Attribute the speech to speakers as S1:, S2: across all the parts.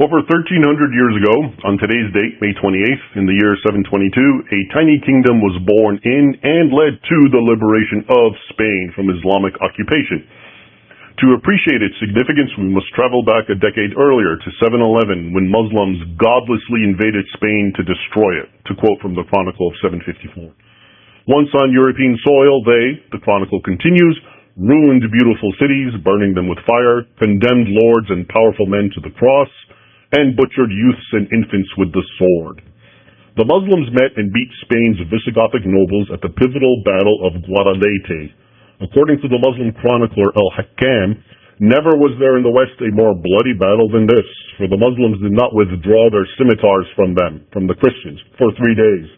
S1: Over 1,300 years ago, on today's date, May 28th, in the year 722, a tiny kingdom was born in and led to the liberation of Spain from Islamic occupation. To appreciate its significance, we must travel back a decade earlier to 711, when Muslims godlessly invaded Spain to destroy it, to quote from the Chronicle of 754. Once on European soil, they, the Chronicle continues, ruined beautiful cities, burning them with fire, condemned lords and powerful men to the cross, and butchered youths and infants with the sword. The Muslims met and beat Spain's Visigothic nobles at the pivotal Battle of Guadalete. According to the Muslim chronicler Al-Hakam, never was there in the West a more bloody battle than this, for the Muslims did not withdraw their scimitars from them, from the Christians, for 3 days.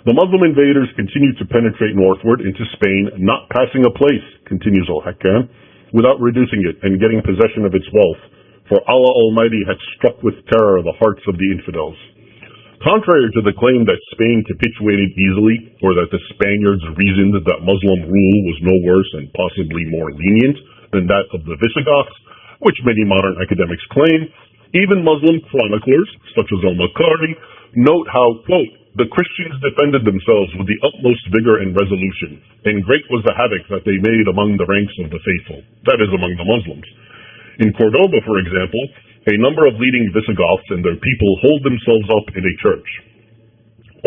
S1: The Muslim invaders continued to penetrate northward into Spain, not passing a place, continues Al-Hakam, without reducing it and getting possession of its wealth, for Allah Almighty had struck with terror the hearts of the infidels. Contrary to the claim that Spain capitulated easily, or that the Spaniards reasoned that Muslim rule was no worse and possibly more lenient than that of the Visigoths, which many modern academics claim, even Muslim chroniclers, such as al-Makari, note how, quote, the Christians defended themselves with the utmost vigor and resolution, and great was the havoc that they made among the ranks of the faithful, that is, among the Muslims. In Cordoba, for example, a number of leading Visigoths and their people hold themselves up in a church.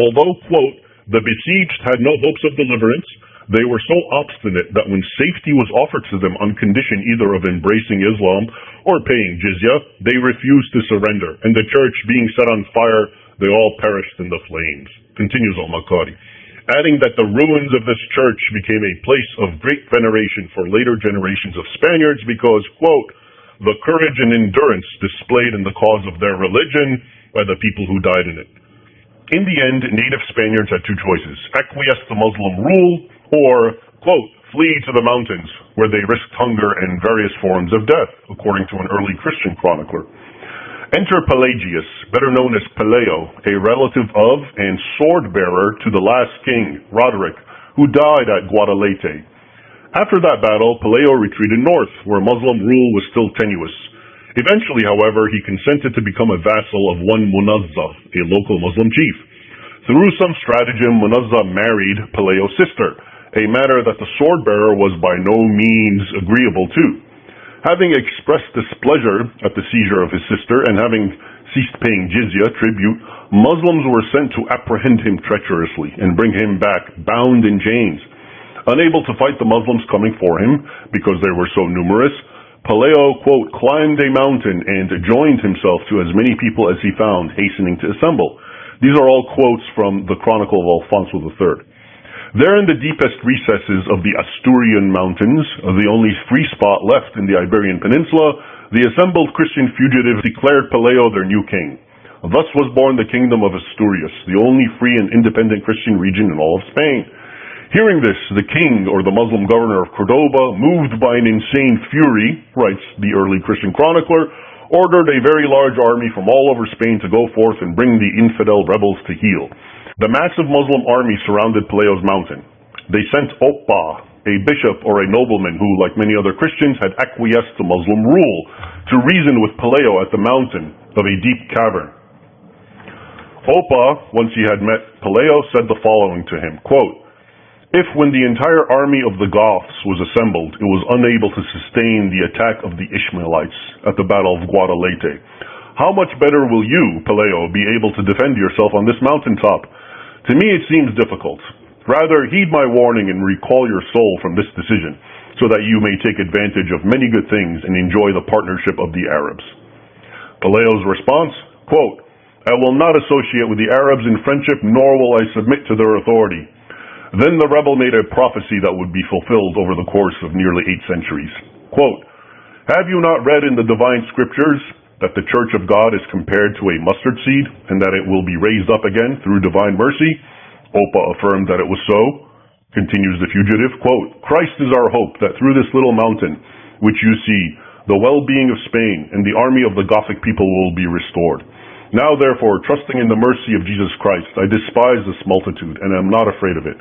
S1: Although, quote, the besieged had no hopes of deliverance, they were so obstinate that when safety was offered to them on condition either of embracing Islam or paying jizya, they refused to surrender, and the church being set on fire, they all perished in the flames. Continues al-Makari, adding that the ruins of this church became a place of great veneration for later generations of Spaniards because, quote, the courage and endurance displayed in the cause of their religion by the people who died in it. In the end, native Spaniards had two choices: acquiesce to Muslim rule, or, quote, flee to the mountains, where they risked hunger and various forms of death, according to an early Christian chronicler. Enter Pelagius, better known as Peleo, a relative of and sword-bearer to the last king, Roderick, who died at Guadalete. After that battle, Peleo retreated north, where Muslim rule was still tenuous. Eventually, however, he consented to become a vassal of one Munazza, a local Muslim chief. Through some stratagem, Munazza married Peleo's sister, a matter that the sword-bearer was by no means agreeable to. Having expressed displeasure at the seizure of his sister and having ceased paying jizya, tribute, Muslims were sent to apprehend him treacherously and bring him back bound in chains. Unable to fight the Muslims coming for him, because they were so numerous, Peleo, quote, climbed a mountain and joined himself to as many people as he found, hastening to assemble. These are all quotes from the Chronicle of Alfonso III. There in the deepest recesses of the Asturian mountains, the only free spot left in the Iberian Peninsula, the assembled Christian fugitives declared Peleo their new king. Thus was born the kingdom of Asturias, the only free and independent Christian region in all of Spain. Hearing this, the king, or the Muslim governor of Cordoba, moved by an insane fury, writes the early Christian chronicler, ordered a very large army from all over Spain to go forth and bring the infidel rebels to heel. The massive Muslim army surrounded Peleo's mountain. They sent Oppa, a bishop or a nobleman who, like many other Christians, had acquiesced to Muslim rule, to reason with Peleo at the mountain of a deep cavern. Oppa, once he had met Peleo, said the following to him, quote, if when the entire army of the Goths was assembled, it was unable to sustain the attack of the Ishmaelites at the Battle of Guadalete, how much better will you, Peleo, be able to defend yourself on this mountaintop? To me it seems difficult. Rather, heed my warning and recall your soul from this decision, so that you may take advantage of many good things and enjoy the partnership of the Arabs. Peleo's response, quote, I will not associate with the Arabs in friendship, nor will I submit to their authority. Then the rebel made a prophecy that would be fulfilled over the course of nearly 8 centuries. Quote, have you not read in the divine scriptures that the church of God is compared to a mustard seed, and that it will be raised up again through divine mercy? Oppa affirmed that it was so. Continues the fugitive, quote, Christ is our hope that through this little mountain, which you see, the well-being of Spain and the army of the Gothic people will be restored. Now therefore, trusting in the mercy of Jesus Christ, I despise this multitude, and am not afraid of it.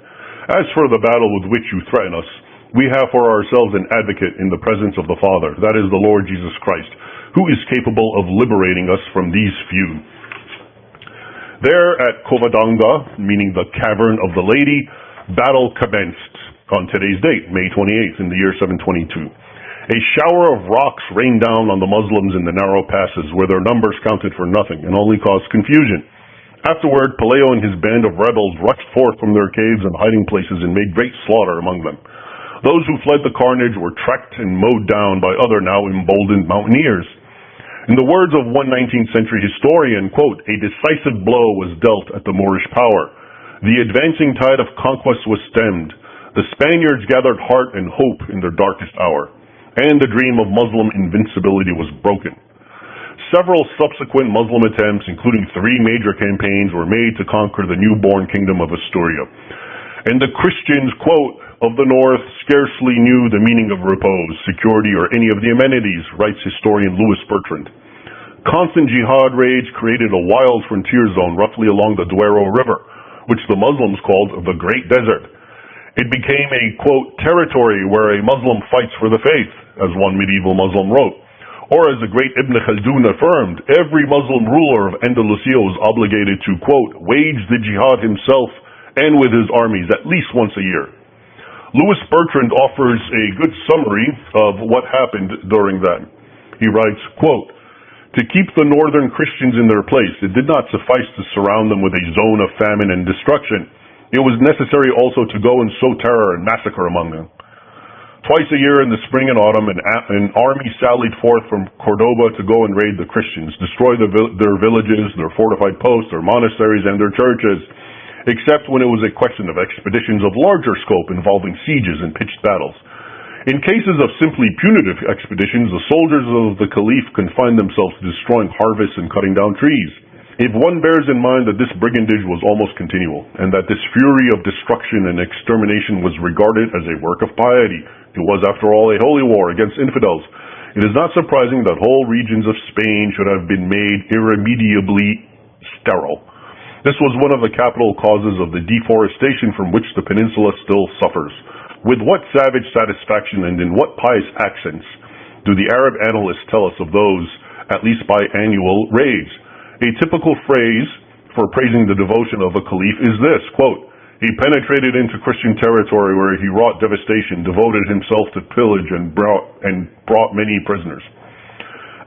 S1: As for the battle with which you threaten us, we have for ourselves an advocate in the presence of the Father, that is the Lord Jesus Christ, who is capable of liberating us from these few. There at Covadonga, meaning the Cavern of the Lady, battle commenced on today's date, May 28th, in the year 722. A shower of rocks rained down on the Muslims in the narrow passes, where their numbers counted for nothing and only caused confusion. Afterward, Pelayo and his band of rebels rushed forth from their caves and hiding places and made great slaughter among them. Those who fled the carnage were tracked and mowed down by other now emboldened mountaineers. In the words of one 19th century historian, quote, "A decisive blow was dealt at the Moorish power. The advancing tide of conquest was stemmed. The Spaniards gathered heart and hope in their darkest hour, and the dream of Muslim invincibility was broken." Several subsequent Muslim attempts, including 3 major campaigns, were made to conquer the newborn kingdom of Asturia. And the Christians, quote, "of the north scarcely knew the meaning of repose, security, or any of the amenities," writes historian Louis Bertrand. Constant jihad raids created a wild frontier zone roughly along the Duero River, which the Muslims called the Great Desert. It became a, quote, "territory where a Muslim fights for the faith," as one medieval Muslim wrote. Or as the great Ibn Khaldun affirmed, every Muslim ruler of Andalusia was obligated to, quote, "wage the jihad himself and with his armies at least once a year." Louis Bertrand offers a good summary of what happened during that. He writes, quote, "To keep the northern Christians in their place, it did not suffice to surround them with a zone of famine and destruction. It was necessary also to go and sow terror and massacre among them. Twice a year in the spring and autumn, an army sallied forth from Cordoba to go and raid the Christians, destroy their villages, their fortified posts, their monasteries, and their churches, except when it was a question of expeditions of larger scope involving sieges and pitched battles. In cases of simply punitive expeditions, the soldiers of the Caliph confined themselves to destroying harvests and cutting down trees. If one bears in mind that this brigandage was almost continual, and that this fury of destruction and extermination was regarded as a work of piety, it was, after all, a holy war against infidels, it is not surprising that whole regions of Spain should have been made irremediably sterile. This was one of the capital causes of the deforestation from which the peninsula still suffers. With what savage satisfaction and in what pious accents do the Arab annalists tell us of those, at least biannual, raids? A typical phrase for praising the devotion of a caliph is this, quote, "He penetrated into Christian territory where he wrought devastation, devoted himself to pillage, and brought many prisoners."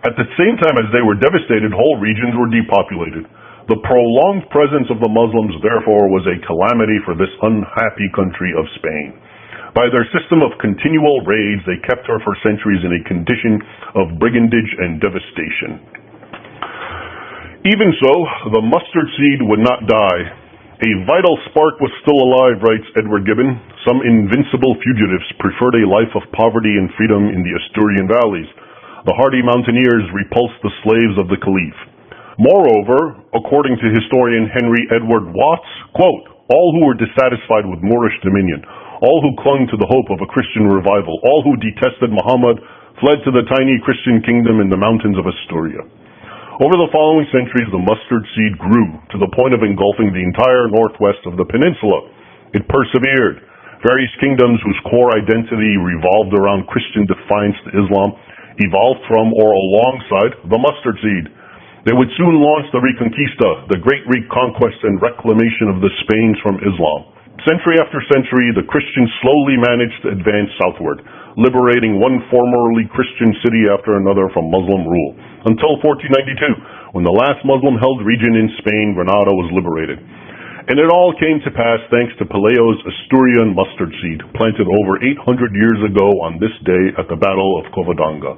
S1: At the same time as they were devastated, whole regions were depopulated. The prolonged presence of the Muslims, therefore, was a calamity for this unhappy country of Spain. By their system of continual raids, they kept her for centuries in a condition of brigandage and devastation. Even so, the mustard seed would not die. A vital spark was still alive, writes Edward Gibbon. Some invincible fugitives preferred a life of poverty and freedom in the Asturian valleys. The hardy mountaineers repulsed the slaves of the Caliph. Moreover, according to historian Henry Edward Watts, quote, "all who were dissatisfied with Moorish dominion, all who clung to the hope of a Christian revival, all who detested Muhammad, fled to the tiny Christian kingdom in the mountains of Asturia." Over the following centuries, the mustard seed grew to the point of engulfing the entire northwest of the peninsula. It persevered. Various kingdoms whose core identity revolved around Christian defiance to Islam evolved from or alongside the mustard seed. They would soon launch the Reconquista, the great reconquest and reclamation of the Spains from Islam. Century after century, the Christians slowly managed to advance southward, liberating one formerly Christian city after another from Muslim rule, until 1492, when the last Muslim-held region in Spain, Granada, was liberated. And it all came to pass thanks to Pelayo's Asturian mustard seed, planted over 800 years ago on this day at the Battle of Covadonga.